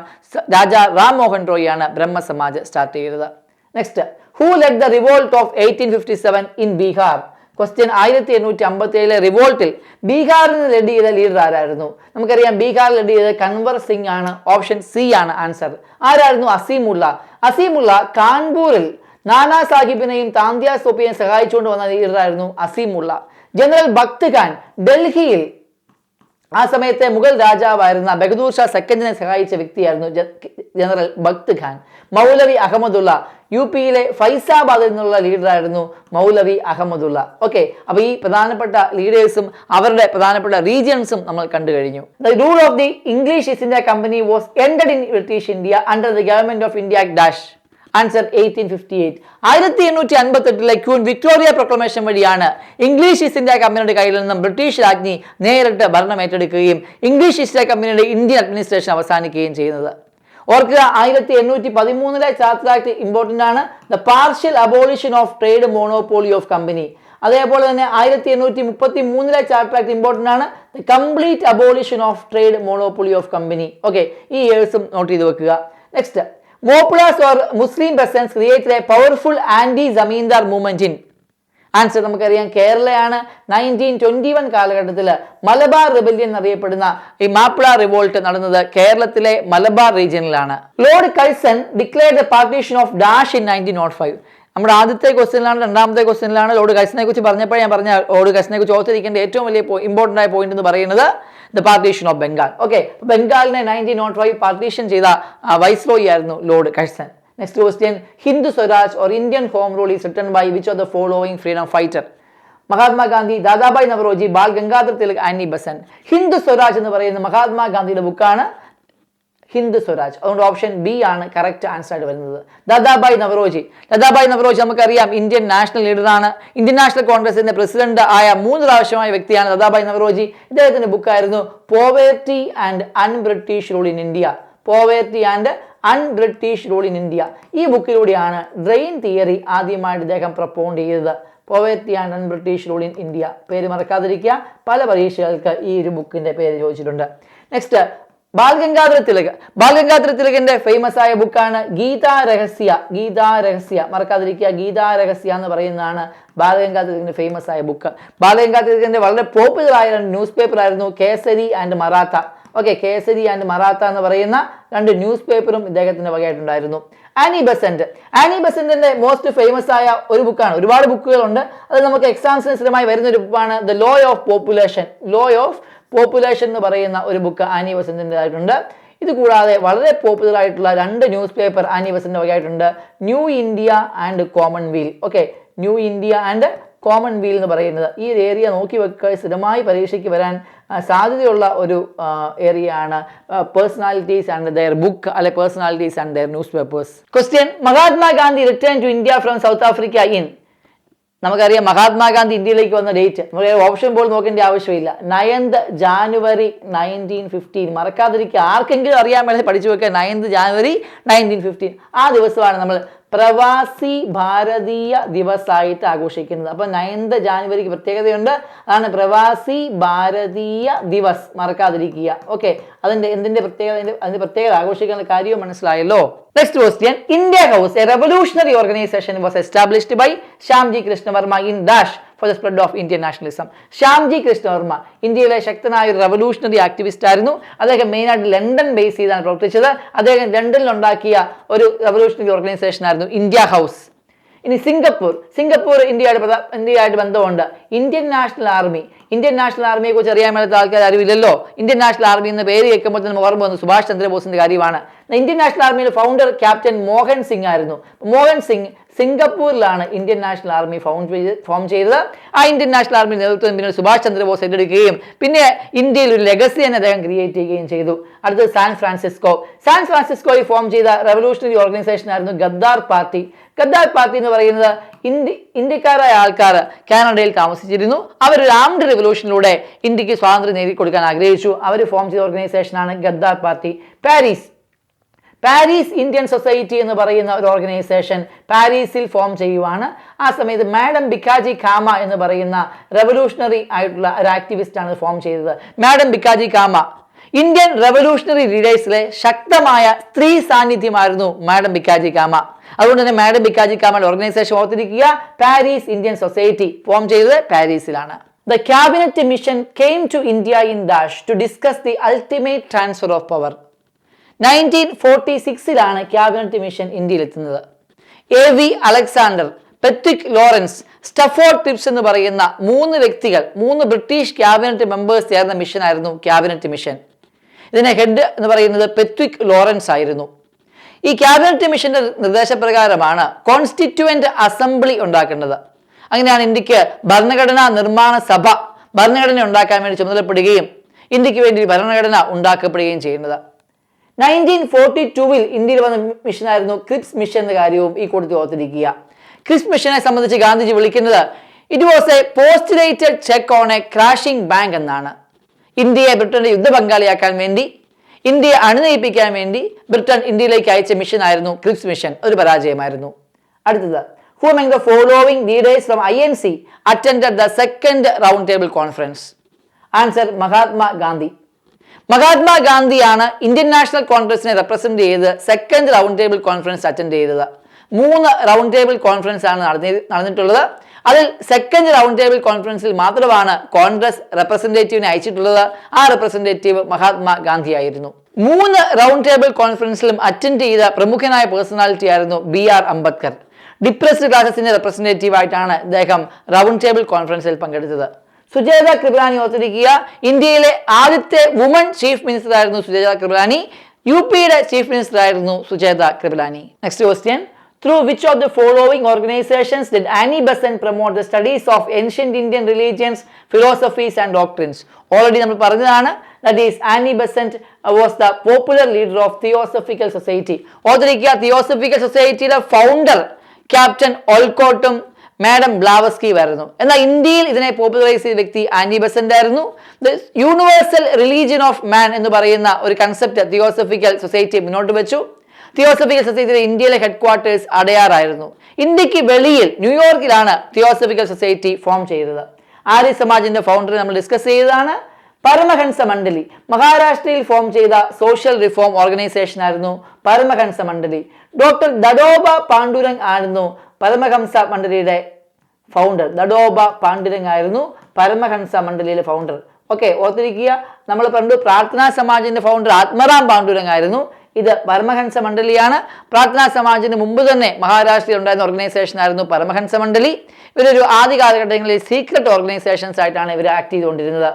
രാജാ റാം മോഹൻ റോയ് ആണ് ബ്രഹ്മസമാജ് സ്റ്റാർട്ട് ചെയ്തത്. Next, who led the revolt of 1857 in Bihar? Question, 1857 റിവോൾട്ടിൽ ബീഹാറിൽ നിന്ന് ലീഡ് ചെയ്ത ലീഡർ ആരായിരുന്നു? നമുക്കറിയാം ബീഹാറിൽ ലീഡ് ചെയ്തത് കൻവർ സിംഗ് ആണ്. ഓപ്ഷൻ സി ആണ് ആൻസർ. ആരായിരുന്നു? അസീമുള്ള. അസീമുള്ള കാൺപൂരിൽ നാനാ സാഹിബിനെയും താന്ത്യ സോപ്പിയെയും സഹായിച്ചുകൊണ്ട് വന്ന ലീഡറായിരുന്നു അസീമുള്ള. ജനറൽ ബക്ത് ഖാൻ ഡൽഹിയിൽ ആ സമയത്തെ മുഗൾ രാജാവായിരുന്ന ബഹദൂർ ഷാ സെക്കൻഡിനെ സഹായിച്ച വ്യക്തിയായിരുന്നു ജനറൽ ബക്ത് ഖാൻ. മൗലവി അഹമ്മദുള്ള UP-യിലെ ഫൈസാബാദിൽ നിന്നുള്ള ലീഡറായിരുന്നു മൗലവി അഹമ്മദുള്ള. ഓക്കെ, അപ്പൊ ഈ പ്രധാനപ്പെട്ട ലീഡേഴ്സും അവരുടെ പ്രധാനപ്പെട്ട റീജിയൻസും നമ്മൾ കണ്ടു കഴിഞ്ഞു. The rule of the English East India company was ended in British India under the government of India dash. Answer 1858. 1858 Queen Victoria proclamation വഴിയാണ് ഇംഗ്ലീഷ് ഈസ്റ്റ് ഇന്ത്യ കമ്പനിയുടെ കയ്യിൽ നിന്നും ബ്രിട്ടീഷ് രാജ്ഞി നേരിട്ട് ഭരണം ഏറ്റെടുക്കുകയും ഇംഗ്ലീഷ് ഈസ്റ്റ് ഇന്ത്യ കമ്പനിയുടെ ഇന്ത്യൻ അഡ്മിനിസ്ട്രേഷൻ അവസാനിക്കുകയും ചെയ്യുന്നത്. ഓർക്കുക, 1813 ചാർട്ടർ ആക്ട് ഇമ്പോർട്ടന്റ് ആണ്. The partial abolition of trade monopoly of company. അതേപോലെ തന്നെ 1833 ചാർട്ടർ ആക്ട് ഇമ്പോർട്ടന്റ് ആണ്. The complete abolition of trade monopoly of company. Okay, ഈ ഇയേഴ്സും നോട്ട് ചെയ്ത് വെക്കുക. Next, Moplars or Muslim peasants created a powerful anti-Zamindar movement in. Answer നമുക്കറിയാം കേരളയാണ്. 1921 കാലഘട്ടത്തിൽ Malabar rebellion എന്നറിയപ്പെടുന്ന ഈ മാപ്പിള റിവോൾട്ട് നടന്നത് കേരളത്തിലെ മലബാർ റീജിയനിലാണ്. Lord Curzon declared the partition of dash in 1905. നമ്മുടെ ആദ്യത്തെ ക്വസ്റ്റ്യനിലാണ്, രണ്ടാമത്തെ ക്വസ്റ്റ്യനിലാണ് ലോർഡ് കഴ്സനെ കുറിച്ച് പറഞ്ഞപ്പോൾ ഞാൻ പറഞ്ഞ ലോർഡ് കഴ്സനെ കുറിച്ച് ഓർത്തിരിക്കേണ്ട ഏറ്റവും വലിയ ഇമ്പോർട്ടൻ്റ് ആയ പോയിന്റ് എന്ന് പറയുന്നത് the partition of Bengal. Okay, ബംഗാളിനെ 1905 പാർട്ടീഷൻ ചെയ്ത വൈസ്രോയി ആയിരുന്നു Lord Curzon. Next question, Hindu Swaraj or Indian home rule is written by which of the following freedom fighter? Mahatma Gandhi, Dadabhai Naoroji, Bal Gangadhar Tilak, Annie Besant. Hindu Swaraj എന്ന് പറയുന്ന മഹാത്മാഗാന്ധിയുടെ ബുക്കാണ് ഹിന്ദു സ്വരാജ്. അതുകൊണ്ട് ഓപ്ഷൻ ബി ആണ് കറക്റ്റ് ആൻസർ ആയിട്ട് വരുന്നത്. ദാദാഭായ് നവറോജി. ദാദാഭായ് നവറോജി നമുക്കറിയാം ഇന്ത്യൻ നാഷണൽ ലീഡറാണ്. ഇന്ത്യൻ നാഷണൽ കോൺഗ്രസിന്റെ പ്രസിഡന്റ് ആയ 3 പ്രാവശ്യമായ വ്യക്തിയാണ് ദാദാഭായ് നവറോജി. ഇദ്ദേഹത്തിന്റെ ബുക്കായിരുന്നു poverty and unbritish rule in India. Poverty and unbritish rule in India. ഈ ബുക്കിലൂടെയാണ് ഡ്രെയിൻ തിയറി ആദ്യമായിട്ട് ഇദ്ദേഹം പ്രപ്പോണ്ട് ചെയ്തത്. Poverty and unbritish rule in India. പേര് മറക്കാതിരിക്കുക, പല പരീക്ഷകൾക്ക് ഈ ഒരു ബുക്കിന്റെ പേര് ചോദിച്ചിട്ടുണ്ട്. നെക്സ്റ്റ്, ബാൽ ഗംഗാധര തിലക്. ബാൽ ഗംഗാധര തിലകിന്റെ ഫേമസ് ആയ ബുക്കാണ് ഗീതാ രഹസ്യ. ഗീതാ രഹസ്യ മറക്കാതിരിക്കുക. ഗീതാ രഹസ്യ എന്ന് പറയുന്നതാണ് ബാൽ ഗംഗാധര തിലകിന്റെ ഫേമസ് ആയ ബുക്ക്. ബാൽ ഗംഗാധര തിലകിന്റെ വളരെ പോപ്പുലർ ആയ ന്യൂസ് പേപ്പർ ആയിരുന്നു Kesari and Maratha. Okay, Kesari and Maratha എന്ന് പറയുന്ന 2 ന്യൂസ് പേപ്പറും ഇദ്ദേഹത്തിന്റെ വകയായിട്ടുണ്ടായിരുന്നു. Annie Besant. ആനി ബസന്റിന്റെ മോസ്റ്റ് ഫേമസ് ആയ ഒരു ബുക്കാണ്. ഒരുപാട് ബുക്കുകളുണ്ട്. അത് നമുക്ക് എക്സാംസിന് സ്ഥിരമായി വരുന്ന ഒരു ബുക്കാണ് the law of population. Law of population എന്ന് പറയുന്ന ഒരു ബുക്ക് ആനി ബസന്റിൻ്റെതായിട്ടുണ്ട്. ഇത് കൂടാതെ വളരെ പോപ്പുലർ ആയിട്ടുള്ള 2 ന്യൂസ് പേപ്പർ ആനി ബസന്റിന്റെ വകയായിട്ടുണ്ട്. New India and commonweal. Okay, new India and commonweal എന്ന് പറയുന്നത് ഈ ഒരു ഏരിയ നോക്കി വെക്കുക. സ്ഥിരമായി പരീക്ഷയ്ക്ക് വരാൻ സാധ്യതയുള്ള ഒരു ഏരിയ ആണ് പേഴ്സണാലിറ്റീസ് ആൻഡ് ദെയർ ബുക്ക്, അല്ലെ personalities and their newspapers. Question, Mahatma Gandhi return to India from South Africa in. നമുക്കറിയാം മഹാത്മാഗാന്ധി ഇന്ത്യയിലേക്ക് വന്ന ഡേറ്റ് നമുക്ക് ഓപ്ഷൻ പോലും നോക്കേണ്ട ആവശ്യമില്ല. 9th January 1915. മറക്കാതിരിക്കുക. ആർക്കെങ്കിലും അറിയാൻ വേണ്ടി പഠിച്ചു വെക്കുക. 9th January 1915. ആ ദിവസമാണ് നമ്മൾ പ്രവാസി ഭാരതീയ ദിവസായിട്ട് ആഘോഷിക്കുന്നത്. അപ്പോൾ 9th ജാനുവരിക്ക് പ്രത്യേകതയുണ്ട്, അതാണ് പ്രവാസി ഭാരതീയ ദിവസ്, മറക്കാതിരിക്കുക. ഓക്കെ, എന്തിന്റെ പ്രത്യേകത, അതിന്റെ പ്രത്യേകത ആഘോഷിക്കുന്ന കാര്യവും മനസ്സിലായല്ലോ. Next question, India House, a revolutionary organization, was established by Shyamji Krishnavarma in dash for the spread of Indian nationalism. Shyamji Krishnavarma ഇന്ത്യയിലെ ശക്തനായ ഒരു റെവല്യൂഷണറി ആക്ടിവിസ്റ്റ് ആയിരുന്നു. അദ്ദേഹം മെയിനായിട്ട് ലണ്ടൻ ബേസ് ചെയ്താണ് പ്രവർത്തിച്ചത്. അദ്ദേഹം ലണ്ടനിൽ ഉണ്ടാക്കിയ ഒരു റെവല്യൂഷണറി ഓർഗനൈസേഷൻ ആയിരുന്നു ഇന്ത്യ ഹൗസ്. ഇനി സിംഗപ്പൂർ ഇന്ത്യയായിട്ട് ബന്ധമുണ്ട്. ഇന്ത്യൻ നാഷണൽ ആർമിയെ കുറിച്ച് അറിയാൻ മേലാത്ത ആൾക്കാർ അറിവില്ലല്ലോ. ഇന്ത്യൻ നാഷണൽ ആർമി എന്ന പേര് കേൾക്കുമ്പോൾ തന്നെ ഓർമ്മ വന്നു സുഭാഷ് ചന്ദ്രബോസിന്റെ കാര്യമാണ്. ഇന്ത്യൻ നാഷണൽ ആർമിയുടെ ഫൗണ്ടർ ക്യാപ്റ്റൻ മോഹൻ സിംഗ് ആയിരുന്നു. മോഹൻ സിംഗ് സിംഗപ്പൂരിലാണ് ഇന്ത്യൻ നാഷണൽ ആർമി ഫോം ചെയ്തത്. ആ ഇന്ത്യൻ നാഷണൽ ആർമി നേതൃത്വം പിന്നീട് സുഭാഷ് ചന്ദ്രബോസ് ഏറ്റെടുക്കുകയും പിന്നെ ഇന്ത്യയിൽ ഒരു ലെഗസി തന്നെ അദ്ദേഹം ക്രിയേറ്റ് ചെയ്യുകയും ചെയ്തു. അടുത്തത് സാൻ ഫ്രാൻസിസ്കോയിൽ ഫോം ചെയ്ത റെവല്യൂഷണറി ഓർഗനൈസേഷൻ ആയിരുന്നു ഗദ്ദാർ പാർട്ടി എന്ന് പറയുന്നത് ഇന്ത്യക്കാരായ ആൾക്കാർ കാനഡയിൽ താമസിച്ചിരുന്നു. അവരൊരു ആംഡ് റെവല്യൂഷനിലൂടെ ഇന്ത്യക്ക് സ്വാതന്ത്ര്യം നേടിക്കൊടുക്കാൻ ആഗ്രഹിച്ചു. അവർ ഫോം ചെയ്ത ഓർഗനൈസേഷനാണ് Ghadar party. Paris Indian society എന്ന് പറയുന്ന ഒരു ഓർഗനൈസേഷൻ പാരീസിൽ ഫോം ചെയ്യുവാണ്. ആ സമയത്ത് മാഡം ഭിക്കാജി കാമ എന്ന് പറയുന്ന റെവല്യൂഷണറി ആയിട്ടുള്ള ഒരു ആക്ടിവിസ്റ്റ് ആണ് ഫോം ചെയ്തത്. മാഡം ഭിക്കാജി കാമ ഇന്ത്യൻ റെവല്യൂഷണറി ലീഡേഴ്സിലെ ശക്തമായ സ്ത്രീ സാന്നിധ്യമായിരുന്നു മാഡം ഭിക്കാജി കാമ. അതുകൊണ്ട് തന്നെ മാഡം ഭിക്കാജി കാമയുടെ ഓർഗനൈസേഷൻ ഓർത്തിരിക്കുക, പാരീസ് ഇന്ത്യൻ സൊസൈറ്റി ഫോം ചെയ്തത് പാരീസിലാണ്. The cabinet mission came to India in Dash to discuss the ultimate transfer of power. 1946 cabinet mission ഇന്ത്യയിലെത്തുന്നത്. AV Alexander, Pethick Lawrence, Stafford Cripps എന്ന് പറയുന്ന 3 വ്യക്തികൾ, 3 ബ്രിട്ടീഷ് ക്യാബിനറ്റ് മെമ്പേഴ്സ് ചേർന്ന mission ആയിരുന്നു cabinet mission. ഇതിനെ head എന്ന് പറയുന്നത് പെട്രിക് ലോറൻസ് ആയിരുന്നു. ഈ ക്യാബിനറ്റ് മിഷന്റെ നിർദ്ദേശപ്രകാരമാണ് കോൺസ്റ്റിറ്റ്യൂവന്റ് അസംബ്ലി ഉണ്ടാക്കേണ്ടത്. അങ്ങനെയാണ് ഇന്ത്യക്ക് ഭരണഘടനാ നിർമ്മാണ സഭ ഭരണഘടന ഉണ്ടാക്കാൻ വേണ്ടി ചുമതലപ്പെടുകയും ഇന്ത്യക്ക് വേണ്ടി ഭരണഘടന ഉണ്ടാക്കപ്പെടുകയും ചെയ്യുന്നത്. 1942 ഇന്ത്യയിൽ വന്ന മിഷനായിരുന്നു ക്രിപ്സ് മിഷൻ എന്ന കാര്യവും ഈ കൂട്ടത്തിൽ ഓർത്തിരിക്കുക. ക്രിപ്സ് മിഷനെ സംബന്ധിച്ച് ഗാന്ധിജി വിളിക്കുന്നത് it was A postulated check on A crashing bank എന്നാണ്. ഇന്ത്യയെ ബ്രിട്ടന്റെ യുദ്ധ പങ്കാളിയാക്കാൻ വേണ്ടി, ഇന്ത്യയെ അണിനയിപ്പിക്കാൻ വേണ്ടി ബ്രിട്ടൻ ഇന്ത്യയിലേക്ക് അയച്ച മിഷൻ ആയിരുന്നു ക്രിപ്സ് മിഷൻ. ഒരു പരാജയമായിരുന്നു. അടുത്തത്, who among the following leaders from INC attended the second round table conference? Answer, മഹാത്മാഗാന്ധിയാണ് ഇന്ത്യൻ നാഷണൽ കോൺഗ്രസിനെ റെപ്രസെന്റ് ചെയ്ത് second round table conference attend ചെയ്തത്. 3 റൗണ്ട് ടേബിൾ കോൺഫറൻസ് ആണ് നടന്നിട്ടുള്ളത്. അതിൽ സെക്കൻഡ് റൗണ്ട് ടേബിൾ കോൺഫറൻസിൽ മാത്രമാണ് കോൺഗ്രസ് റെപ്രസെന്റേറ്റീവിനെ അയച്ചിട്ടുള്ളത്. ആ റെപ്രസെന്റേറ്റീവ് മഹാത്മാഗാന്ധി ആയിരുന്നു. 3 റൗണ്ട് ടേബിൾ കോൺഫറൻസിലും അറ്റൻഡ് ചെയ്ത പ്രമുഖനായ പേഴ്സണാലിറ്റി ആയിരുന്നു BR അംബേദ്കർ. ഡിപ്രസ്ഡ് ക്ലാസസിന്റെ റെപ്രസെന്റേറ്റീവ് ആയിട്ടാണ് അദ്ദേഹം റൗണ്ട് ടേബിൾ കോൺഫറൻസിൽ പങ്കെടുത്തത്. സുജേത കൃപലാനി ഓർത്തിരിക്കുക, ഇന്ത്യയിലെ ആദ്യത്തെ വുമൺ ചീഫ് മിനിസ്റ്റർ ആയിരുന്നു സുജേത കൃപലാനി. UPയുടെ ചീഫ് മിനിസ്റ്റർ ആയിരുന്നു Sujetha Kripalani. Next question, through which of the following organizations did Annie Besant promote the studies of ancient Indian religions, philosophies and doctrines? Already നമ്മൾ പറഞ്ഞതാണ്. That is, Annie Besant was the popular leader of Theosophical Society. ഓർത്തിരിക്കുക, theosophical സൊസൈറ്റിയുടെ founder captain ഓൾക്കോട്ടും madam ബ്ലാവസ്കി ആയിരുന്നു. എന്നാൽ ഇന്ത്യയിൽ ഇതിനെ popularise ചെയ്ത വ്യക്തി ആനി ബെസന്റ് ആയിരുന്നു. ദ യൂണിവേഴ്സൽ റിലീജിയൻ ഓഫ് മാൻ എന്ന് പറയുന്ന ഒരു കൺസെപ്റ്റ് തിയോസഫിക്കൽ സൊസൈറ്റി മുന്നോട്ട് വെച്ചു. തിയോസഫിക്കൽ സൊസൈറ്റിയുടെ ഇന്ത്യയിലെ ഹെഡ് ക്വാർട്ടേഴ്സ് അടയാറായിരുന്നു. ഇന്ത്യക്ക് വെളിയിൽ ന്യൂയോർക്കിലാണ് തിയോസഫിക്കൽ സൊസൈറ്റി ഫോം ചെയ്തത്. ആര്യ സമാജിന്റെ ഫൗണ്ടർ നമ്മൾ ഡിസ്കസ് ചെയ്തതാണ്. പരമഹംസ മണ്ഡലി മഹാരാഷ്ട്രയിൽ ഫോം ചെയ്ത സോഷ്യൽ റിഫോം ഓർഗനൈസേഷൻ ആയിരുന്നു പരമഹംസ മണ്ഡലി. ഡോക്ടർ ദഡോബ പാണ്ഡുരംഗ് ആയിരുന്നു പരമഹംസ മണ്ഡലിയുടെ ഫൗണ്ടർ. ദഡോബ പാണ്ഡുരംഗ് ആയിരുന്നു പരമഹംസ മണ്ഡലിയിലെ ഫൗണ്ടർ. ഓക്കെ, ഓർത്തിരിക്കുക, നമ്മൾ പറഞ്ഞു പ്രാർത്ഥനാ സമാജിന്റെ ഫൗണ്ടർ ആത്മറാം പാണ്ഡുരംഗ് ആയിരുന്നു. ഇത് പരമഹംസ മണ്ഡലിയാണ്. പ്രാർത്ഥനാ സമാജിന് മുമ്പ് തന്നെ മഹാരാഷ്ട്രയിൽ ഉണ്ടായിരുന്ന ഓർഗനൈസേഷൻ ആയിരുന്നു പരമഹംസ മണ്ഡലി. ഇവരൊരു ആദ്യ കാലഘട്ടങ്ങളിൽ സീക്രട്ട് ഓർഗനൈസേഷൻസ് ആയിട്ടാണ് ഇവർ ആക്ട് ചെയ്തുകൊണ്ടിരുന്നത്.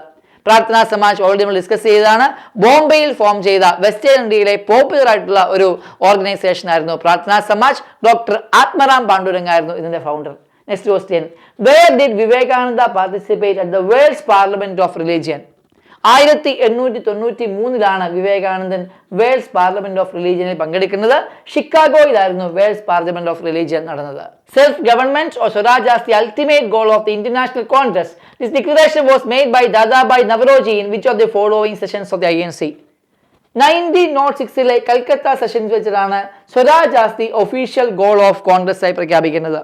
പ്രാർത്ഥനാ സമാജ് ഓൾറെഡി നമ്മൾ ഡിസ്കസ് ചെയ്തതാണ്. ബോംബെയിൽ ഫോം ചെയ്ത വെസ്റ്റേൺ ഇന്ത്യയിലെ പോപ്പുലർ ആയിട്ടുള്ള ഒരു ഓർഗനൈസേഷൻ ആയിരുന്നു പ്രാർത്ഥനാ സമാജ്. ഡോക്ടർ ആത്മറാം പാണ്ഡുരംഗ് ആയിരുന്നു ഇതിന്റെ founder. Next question, where did Vivekananda participate at the world's parliament of religion? 1893 Vivekanandan world's parliament of റിലീജിയനിൽ പങ്കെടുക്കുന്നത്. ഷിക്കാഗോയിലായിരുന്നു വേൾഡ്സ് പാർലമെന്റ് ഓഫ് റിലീജിയൻ നടന്നത്. Self government or swaraj as the ultimate goal of the international congress. This declaration was made by Dadabhai Naoroji in which of the following sessions of the INC? 1906 Calcutta sessions വെച്ചിട്ടാണ് swaraj as the official goal of congress ആയി പ്രഖ്യാപിക്കുന്നത്.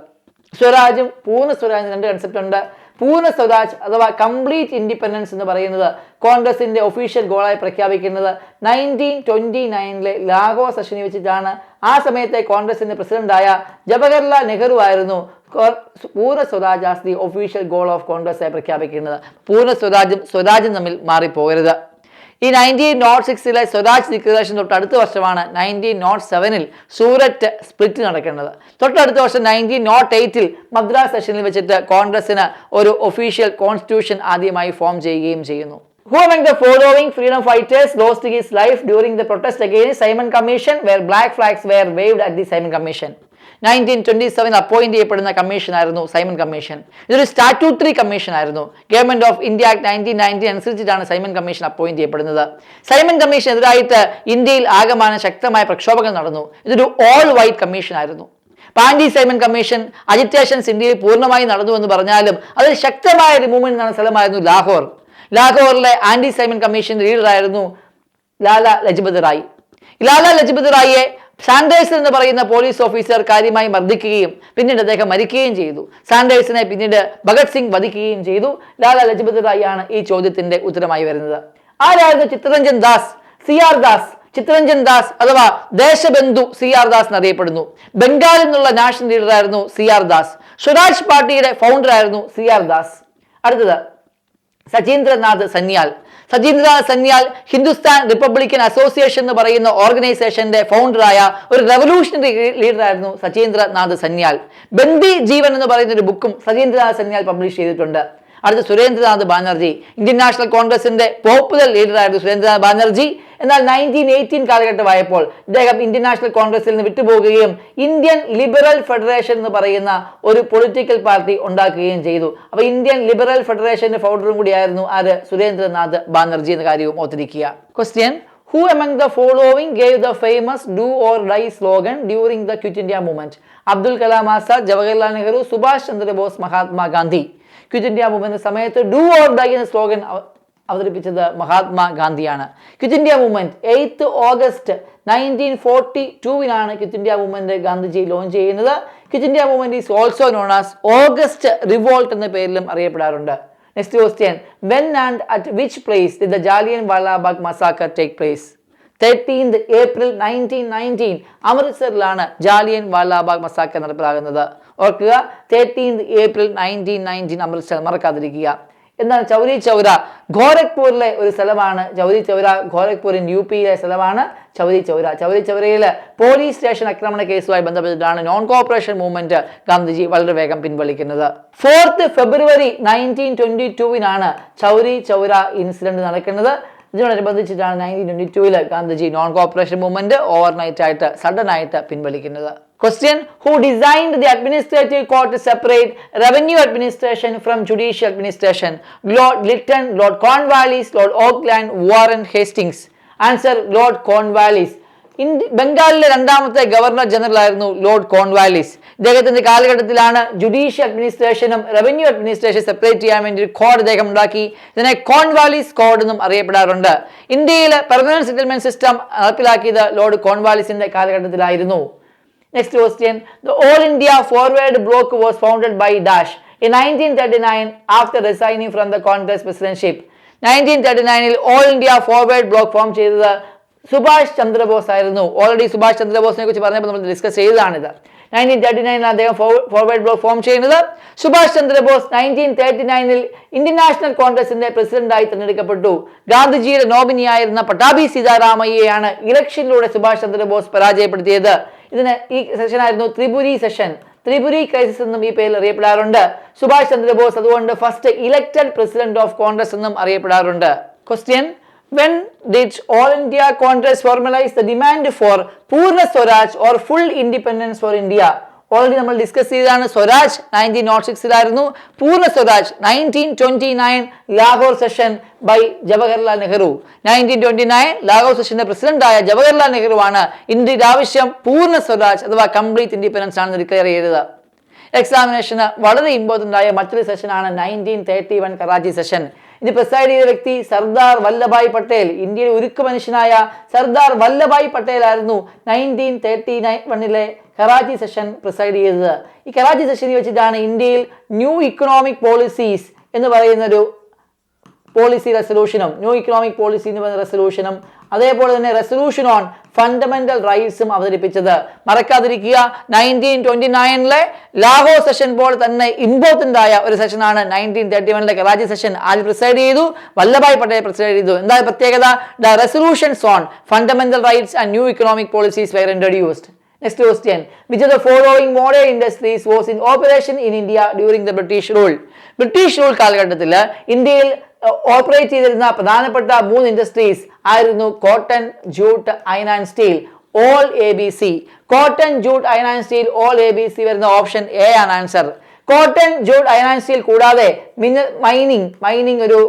സ്വരാജും പൂർണ്ണ സ്വരാജും രണ്ട് concept ഉണ്ട്. പൂർണ്ണ സ്വരാജ് അഥവാ complete independence എന്ന് പറയുന്നത് കോൺഗ്രസിന്റെ ഒഫീഷ്യൽ ഗോളായി പ്രഖ്യാപിക്കുന്നത് 1929 ലാഹോർ സെഷനിൽ വെച്ചിട്ടാണ്. ആ സമയത്തെ കോൺഗ്രസിന്റെ പ്രസിഡന്റായ ജവഹർലാൽ നെഹ്റു ആയിരുന്നു പൂർണ്ണ Swaraj as the official goal of congress ആയി പ്രഖ്യാപിക്കുന്നത്. പൂർണ്ണ സ്വരാജും തമ്മിൽ മാറിപ്പോകരുത്. ഈ 1906 സ്വരാജ് ഡിക്ലറേഷൻ തൊട്ടടുത്ത വർഷമാണ് 1907 സൂററ്റ് സ്പ്ലിറ്റ് നടക്കുന്നത്. തൊട്ടടുത്ത വർഷം 1908 മദ്രാസ് സെഷനിൽ വെച്ചിട്ട് കോൺഗ്രസിന് ഒരു ഒഫീഷ്യൽ കോൺസ്റ്റിറ്റ്യൂഷൻ ആദ്യമായി ഫോം ചെയ്യുകയും ചെയ്യുന്നു. Who among the following freedom fighters lost his life during the protest against Simon Commission where black flags were waved at the Simon Commission? 1927 appoint ചെയ്യപ്പെടുന്ന കമ്മീഷൻ ആയിരുന്നു സൈമൺ കമ്മീഷൻ. ഇതൊരു statutory commission ആയിരുന്നു. Government of India act 1990 അനുസരിച്ചിട്ടാണ് Simon commission appoint ചെയ്യപ്പെടുന്നത്. Simon കമ്മീഷനെതിരായിട്ട് ഇന്ത്യയിൽ ആകമാനം ശക്തമായ പ്രക്ഷോഭങ്ങൾ നടന്നു. ഇതൊരു ഓൾ വൈറ്റ് കമ്മീഷൻ ആയിരുന്നു. ആന്റി സൈമൺ കമ്മീഷൻ അജിറ്റേഷൻസ് ഇന്ത്യയിൽ പൂർണ്ണമായി നടന്നു എന്ന് പറഞ്ഞാലും അതിൽ ശക്തമായ ഒരു മൂവ്മെന്റ് നടന്ന സ്ഥലമായിരുന്നു Lahore. ലാഹോറിലെ anti Simon commission ലീഡറായിരുന്നു Lala Lajpat Rai. Lala Lajpat റായിയെ Sanders എന്ന് പറയുന്ന പോലീസ് ഓഫീസർ കാര്യമായി മർദ്ദിക്കുകയും പിന്നീട് അദ്ദേഹം മരിക്കുകയും ചെയ്തു. സാൻഡേഴ്സിനെ പിന്നീട് ഭഗത് സിംഗ് വധിക്കുകയും ചെയ്തു. ലാലാ ലജ്പത് റായ് ആണ് ഈ ചോദ്യത്തിന്റെ ഉത്തരമായി വരുന്നത്. ആരായിരുന്നു ചിത്തരഞ്ജൻ ദാസ്? CR ദാസ്. ചിത്തരഞ്ജൻ ദാസ് അഥവാ ദേശബന്ധു CR ദാസ് എന്നറിയപ്പെടുന്നു. ബംഗാളിൽ നിന്നുള്ള നാഷണൽ ലീഡറായിരുന്നു CR ദാസ്. സ്വരാജ് പാർട്ടിയുടെ ഫൗണ്ടർ ആയിരുന്നു CR ദാസ്. അടുത്തത് സചീന്ദ്രനാഥ് സന്യാൽ. സചീന്ദ്രനാഥ് സന്യാൽ ഹിന്ദുസ്ഥാൻ റിപ്പബ്ലിക്കൻ അസോസിയേഷൻ എന്ന് പറയുന്ന ഓർഗനൈസേഷന്റെ ഫൗണ്ടറായ ഒരു റവല്യൂഷണറി ലീഡറായിരുന്നു സചീന്ദ്രനാഥ് സന്യാൽ. ബന്ദി ജീവൻ എന്ന് പറയുന്ന ഒരു ബുക്കും സചീന്ദ്രനാഥ് സന്യാൽ പബ്ലിഷ് ചെയ്തിട്ടുണ്ട്. അടുത്ത സുരേന്ദ്രനാഥ് ബാനർജി. ഇന്ത്യൻ നാഷണൽ കോൺഗ്രസിന്റെ പോപ്പുലർ ലീഡറായിരുന്നു സുരേന്ദ്രനാഥ് ബാനർജി. എന്നാൽ 1918 കാലഘട്ടമായപ്പോൾ ഇദ്ദേഹം ഇന്ത്യൻ നാഷണൽ കോൺഗ്രസിൽ നിന്ന് വിട്ടുപോകുകയും ഇന്ത്യൻ ലിബറൽ ഫെഡറേഷൻ എന്ന് പറയുന്ന ഒരു പൊളിറ്റിക്കൽ പാർട്ടി ഉണ്ടാക്കുകയും ചെയ്തു. അപ്പൊ ഇന്ത്യൻ ലിബറൽ ഫെഡറേഷന്റെ ഫൗണ്ടറും കൂടിയായിരുന്നു ആര്? സുരേന്ദ്രനാഥ് ബാനർജി എന്ന കാര്യവും ഓർത്തിരിക്കുക. Question: Who among the following gave the famous do or die slogan during the Quit India movement? Abdul Kalam Azad, Jawaharlal Nehru, Subhash Chandra Bose, Mahatma Gandhi. Quit India movement സമയത്ത് ഡു ഓർ ഡൈ എന്ന സ്ലോഗൻ അവതരിപ്പിച്ചത് മഹാത്മാഗാന്ധിയാണ്. Quit India movement 8 August 1942 quit India movement Gandhiji launch ചെയ്യുന്നത്. Quit India movement is also known as August revolt എന്ന പേരിലും അറിയപ്പെടാറുണ്ട്. Next question: When and at which place did the Jallianwala Bagh massacre take place? 13th April 1919 അമൃത്സറിലാണ് Jallian Walabagh massacre നടപ്പിലാകുന്നത്. ഓർക്കുക, 13th April 1919 Amritsar, മറക്കാതിരിക്കുക. എന്താണ് ചൗരി ചൗര? ഗോരഖ്പൂരിലെ ഒരു സ്ഥലമാണ് ചൗരി ചൗര. ഗോരഖ്പൂരിൻ UP സ്ഥലമാണ് ചൗരി ചൗര. ചൗരി ചൗരയിൽ പോലീസ് സ്റ്റേഷൻ ആക്രമണ കേസുമായി ബന്ധപ്പെട്ടിട്ടാണ് നോൺ കോഓപ്പറേഷൻ മൂവ്മെന്റ് ഗാന്ധിജി വളരെ വേഗം പിൻവലിക്കുന്നത്. 4th February 1922 Chauri Chaura incident നടക്കുന്നത്. ഇതിനോടനുബന്ധിച്ചിട്ടാണ് 1922 Gandhiji non cooperation movement overnight ആയിട്ട് സഡൻ ആയിട്ട് പിൻവലിക്കുന്നത്. Question: Who designed the administrative court to separate revenue administration from judicial administration? Lord Lytton, Lord Cornwallis, Lord Auckland, Warren Hastings. Answer: Lord Cornwallis. ബംഗാളിലെ രണ്ടാമത്തെ governor general ആയിരുന്നു Lord Cornwallis. ഇദ്ദേഹത്തിന്റെ കാലഘട്ടത്തിലാണ് judicial അഡ്മിനിസ്ട്രേഷനും revenue administration separate ചെയ്യാൻ വേണ്ടി ഒരു code ഇദ്ദേഹം ഉണ്ടാക്കി. ഇതിനെ കോൺവാലിസ് കോഡ് എന്നും അറിയപ്പെടാറുണ്ട്. ഇന്ത്യയിൽ പെർമനന്റ് സെറ്റിൽമെന്റ് സിസ്റ്റം നടപ്പിലാക്കിയത് Lord കോൺവാലിസിന്റെ കാലഘട്ടത്തിലായിരുന്നു. Next question: The All India Forward Bloc was founded by Dash in 1939 after resigning from the Congress presidency. 1939 All India Forward Bloc form ചെയ്തത് സുഭാഷ് ചന്ദ്രബോസ് ആയിരുന്നു. ഓൾറെഡി സുഭാഷ് ചന്ദ്രബോസിനെ കുറിച്ച് പറഞ്ഞപ്പോൾ നമ്മൾ ഡിസ്കസ് ചെയ്തതാണിത്. 1939 അദ്ദേഹം forward block form ചെയ്യുന്നത്. Subhash Chandrabose 1939 Indian national കോൺഗ്രസിന്റെ പ്രസിഡന്റായി തിരഞ്ഞെടുക്കപ്പെട്ടു. ഗാന്ധിജിയുടെ നോമിനിയായിരുന്ന പട്ടാഭി സീതാരാമയ്യയാണ് ഇലക്ഷനിലൂടെ സുഭാഷ് ചന്ദ്രബോസ് പരാജയപ്പെടുത്തിയത്. ഈ സെഷൻ ആയിരുന്നു ത്രിപുരി സെഷൻ. ത്രിപുരി ക്രൈസിസ് എന്നും ഈ പേരിൽ അറിയപ്പെടാറുണ്ട്. സുഭാഷ് ചന്ദ്രബോസ് അതുകൊണ്ട് first elected president of congress എന്നും അറിയപ്പെടാറുണ്ട്. Question: When did All India Congress formalize the demand for Purna Swaraj or full independence for India? Already നമ്മൾ ഡിസ്കസ് ചെയ്തതാണ്. സ്വരാജ് 1906 പൂർണ്ണ സ്വരാജ് 1929 ലാഹോർ സെഷൻ ബൈ ജവഹർലാൽ നെഹ്റു. 1929 ലാഹോർ സെഷന്റെ പ്രസിഡന്റായ ജവഹർലാൽ നെഹ്റു ആണ് ഇന്ത്യയുടെ ആവശ്യം പൂർണ്ണ സ്വരാജ് അഥവാ കംപ്ലീറ്റ് ഇൻഡിപെൻഡൻസ് ആണ് ഡിക്ലെയർ ചെയ്തത്. എക്സാമിനേഷന് വളരെ ഇമ്പോർട്ടൻ്റ് ആയ മറ്റൊരു സെഷനാണ് 1931 കറാച്ചി സെഷൻ. ഇത് പ്രിസൈഡ് ചെയ്ത വ്യക്തി സർദാർ വല്ലഭായ് പട്ടേൽ. ഇന്ത്യയിലെ ഉരുക്ക് മനുഷ്യനായ സർദാർ വല്ലഭായ് പട്ടേൽ ആയിരുന്നു 1931 കറാച്ചി സെഷൻ പ്രിസൈഡ് ചെയ്തത്. ഈ കറാച്ചി സെഷനിൽ വെച്ചിട്ടാണ് ഇന്ത്യയിൽ ന്യൂ ഇക്കണോമിക് പോളിസീസ് എന്ന് പറയുന്നൊരു പോളിസി റെസൊല്യൂഷനും ന്യൂ ഇക്കണോമിക് പോളിസി എന്ന് പറയുന്ന റെസൊല്യൂഷനും അതേപോലെ തന്നെ റെസൊല്യൂഷൻ ഓൺ ഫണ്ടമെന്റൽ റൈറ്റ്സും അവതരിപ്പിച്ചത്. മറക്കാതിരിക്കുക, 1929 ലാഹോർ സെഷൻ പോലെ തന്നെ ഇമ്പോർട്ടന്റ് ആയ ഒരു സെഷനാണ് 1931 കറാച്ചി സെഷൻ. ആര് പ്രിസൈഡ് ചെയ്തു? വല്ലഭായ് പട്ടേൽ പ്രിസൈഡ് ചെയ്തു. എന്താ പ്രത്യേകത? The resolutions on fundamental rights and new economic policies were introduced. Next question. Which of the following modern industries was in operation in India during the British rule? British rule കാലഘട്ടത്തിൽ ഇന്ത്യയിൽ operate ചെയ്തിരുന്ന പ്രധാനപ്പെട്ട 3 industries ആയിരുന്നു cotton, jute, iron and steel. All ABC. Cotton, jute, iron and steel, all ABC വരുന്ന option A ആണ് answer. Cotton, jute, iron and steel കൂടാതെ mining ഒരു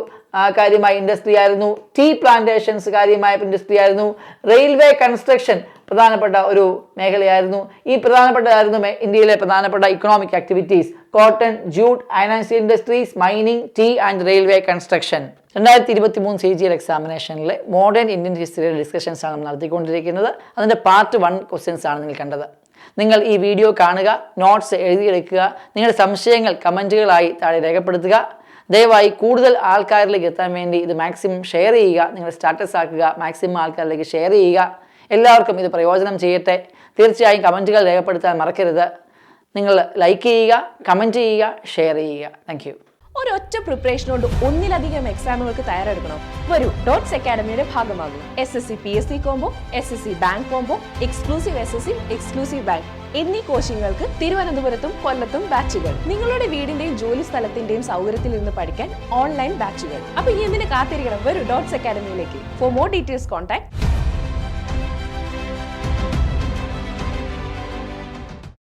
കാര്യമായ ഇൻഡസ്ട്രി ആയിരുന്നു. ടീ പ്ലാന്റേഷൻസ് കാര്യമായ ഇൻഡസ്ട്രി ആയിരുന്നു. റെയിൽവേ കൺസ്ട്രക്ഷൻ പ്രധാനപ്പെട്ട ഒരു മേഖലയായിരുന്നു. ഈ പ്രധാനപ്പെട്ടതായിരുന്നു ഇന്ത്യയിലെ പ്രധാനപ്പെട്ട economic activities. Cotton, jute, iron and steel industries, mining, tea and railway construction. 2023 CGL എക്സാമിനേഷനിലെ മോഡേൺ ഇന്ത്യൻ ഹിസ്റ്ററിയുടെ ഡിസ്കഷൻസ് ആണ് നടത്തിക്കൊണ്ടിരിക്കുന്നത്. അതിൻ്റെ പാർട്ട് 1 ക്വസ്റ്റ്യൻസ് ആണ് നിങ്ങൾ കണ്ടത്. നിങ്ങൾ ഈ വീഡിയോ കാണുക, നോട്ട്സ് എഴുതിയെടുക്കുക, നിങ്ങളുടെ സംശയങ്ങൾ കമൻറ്റുകളായി താഴെ രേഖപ്പെടുത്തുക. ദയവായി കൂടുതൽ ആൾക്കാരിലേക്ക് എത്താൻ വേണ്ടി ഇത് മാക്സിമം ഷെയർ ചെയ്യുക, നിങ്ങളുടെ സ്റ്റാറ്റസ് ആക്കുക, മാക്സിമം ആൾക്കാരിലേക്ക് ഷെയർ ചെയ്യുക. എല്ലാവർക്കും ഇത് പ്രയോജനം ചെയ്യട്ടെ. തീർച്ചയായും കമൻറ്റുകൾ രേഖപ്പെടുത്താൻ മറക്കരുത്. നിങ്ങൾ ലൈക്ക് ചെയ്യുക, കമൻറ്റ് ചെയ്യുക, ഷെയർ ചെയ്യുക. Thank you. ഒരൊറ്റ പ്രിപ്പറേഷൻ കൊണ്ട് ഒന്നിലധികം എക്സാമുകൾക്ക് തയ്യാറെടുക്കണം. വരൂ, ഡോട്ട്സ് അക്കാഡമിയുടെ ഭാഗമാകും. SSC PSC combo, SSC bank combo, exclusive SSC, exclusive bank എന്നീ കോച്ചിങ്ങുകൾക്ക് തിരുവനന്തപുരത്തും കൊല്ലത്തും ബാച്ചുകൾ. നിങ്ങളുടെ വീടിന്റെയും ജോലി സ്ഥലത്തിന്റെയും സൗകര്യത്തിൽ നിന്ന് പഠിക്കാൻ ഓൺലൈൻ ബാച്ചുകൾ. അപ്പൊ ഇനി എന്തിനു കാത്തിരിക്കണം? വരൂ ഡോട്ട്സ് അക്കാഡമിയിലേക്ക്. For more details contact